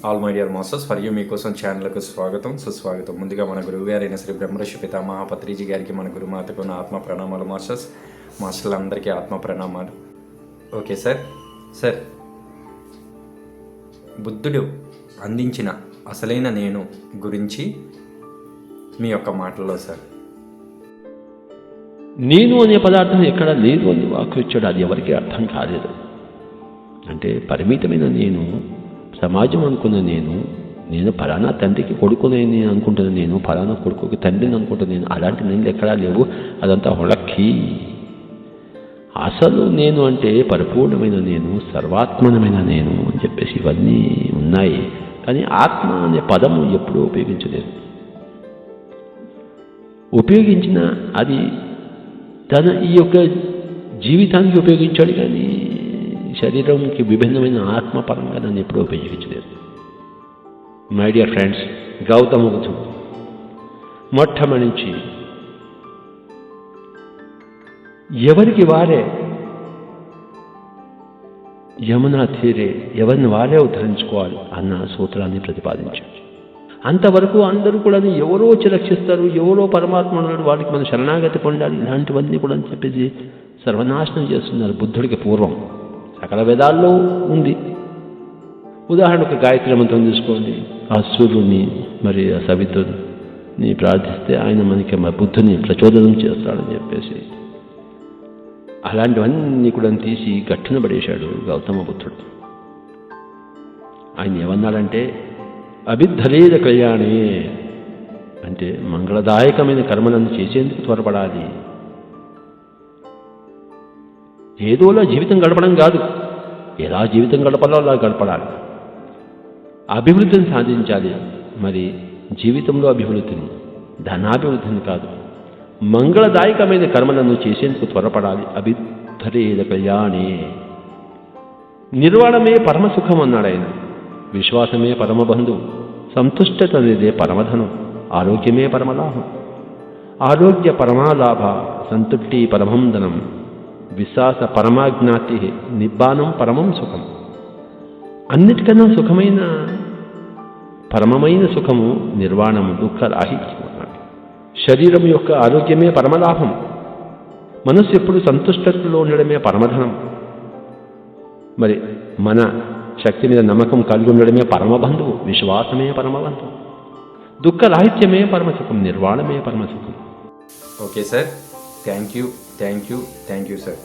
All my dear masters for you మీకోసం ఛానల్కు స్వాగతం సుస్వాగతం. ముందుగా మన గురువు గారైన శ్రీ బ్రహ్మర్షి పితామహ పత్రిజీ గారికి, మన గురుమాతకు నా ఆత్మ ప్రణామాలు. మాస్టర్లందరికీ ఆత్మ ప్రణామాలు. ఓకే సార్ బుద్ధుడు అందించిన అసలైన నేను గురించి మీ యొక్క మాటల్లో సార్. నేను అనే పదార్థం ఎక్కడ లేదు అని వాక్కు ఇచ్చాడు. అది ఎవరికి అర్థం కాలేదు. అంటే పరిమితమైన నేను, సమాజం అనుకున్న నేను ఫలానా తండ్రికి కొడుకునే నేను అనుకుంటున్న నేను, ఫలానా కొడుకుకి తండ్రిని అనుకుంటున్న నేను, అలాంటి నేను ఎక్కడా లేవు. అదంతా హొళక్కి. అసలు నేను అంటే పరిపూర్ణమైన నేను, సర్వాత్మనమైన నేను అని చెప్పేసి ఇవన్నీ ఉన్నాయి. కానీ ఆత్మ అనే పదము ఎప్పుడూ ఉపయోగించలేదు. ఉపయోగించిన అది తన ఈ యొక్క జీవితానికి ఉపయోగించాడు, కానీ శరీరంకి విభిన్నమైన ఆత్మపరంగా దాన్ని ఎప్పుడూ ఉపయోగించలేదు. మై డియర్ ఫ్రెండ్స్, గౌతమ బుద్ధుడు మొట్టమొదటి ఎవరికి వారే యమునా తీరే ఎవరిని వారే ఉద్ధరించుకోవాలి అన్న సూత్రాన్ని ప్రతిపాదించాడు. అంతవరకు అందరూ కూడా ఎవరో వచ్చి రక్షిస్తారు, ఎవరో పరమాత్మ ఉన్నాడు, వాడికి మనం శరణాగతి పొందాలి, ఇలాంటివన్నీ కూడా అని చెప్పేసి సర్వనాశనం చేస్తున్నారు. బుద్ధుడికి పూర్వం సకల వేదాల్లో ఉంది. ఉదాహరణకు గాయత్రి మంత్రం తీసుకోండి. ఆ సూర్యుడిని మరి ఆ సవితుని ప్రార్థిస్తే ఆయన మనకి బుద్ధుని ప్రచోదనం చేస్తాడని చెప్పేసి అలాంటివన్నీ కూడా తీసి గట్టున పడేశాడు గౌతమ బుద్ధుడు. ఆయన ఏమన్నాడంటే, అభిద్ధరేద కళ్యాణే అంటే మంగళదాయకమైన కర్మలను చేసేందుకు త్వరపడాలి. ఏదోలా జీవితం గడపడం కాదు, ఎలా జీవితం గడపాలో అలా గడపడాలి. అభివృద్ధిని సాధించాలి. మరి జీవితంలో అభివృద్ధిని, ధనాభివృద్ధిని కాదు, మంగళదాయకమైన కర్మలను చేసేందుకు త్వరపడాలి. అభిద్ధరేద కళ్యాణే. నిర్వాణమే పరమసుఖం అన్నాడు ఆయన. విశ్వాసమే పరమబంధువు, సంతుష్టత అనేదే పరమధనం, ఆరోగ్యమే పరమలాభం, ఆరోగ్య పరమాలాభ, సంతృప్తి పరమం ధనం, విశ్వాస పరమాజ్ఞాతి, నిబ్బానం పరమం సుఖం. అన్నిటికన్నా సుఖమైన పరమమైన సుఖము నిర్వాణము, దుఃఖరాహిత్యం అన్నాడు. శరీరం యొక్క ఆరోగ్యమే పరమలాభం, మనస్సు ఎప్పుడు సంతుష్టతలో ఉండడమే పరమధనం, మరి మన శక్తి మీద నమ్మకం కలిగి ఉండడమే పరమబంధువు, విశ్వాసమే పరమబంధువు, దుఃఖరాహిత్యమే పరమసుఖం, నిర్వాణమే పరమసుఖం. Okay sir, thank you sir.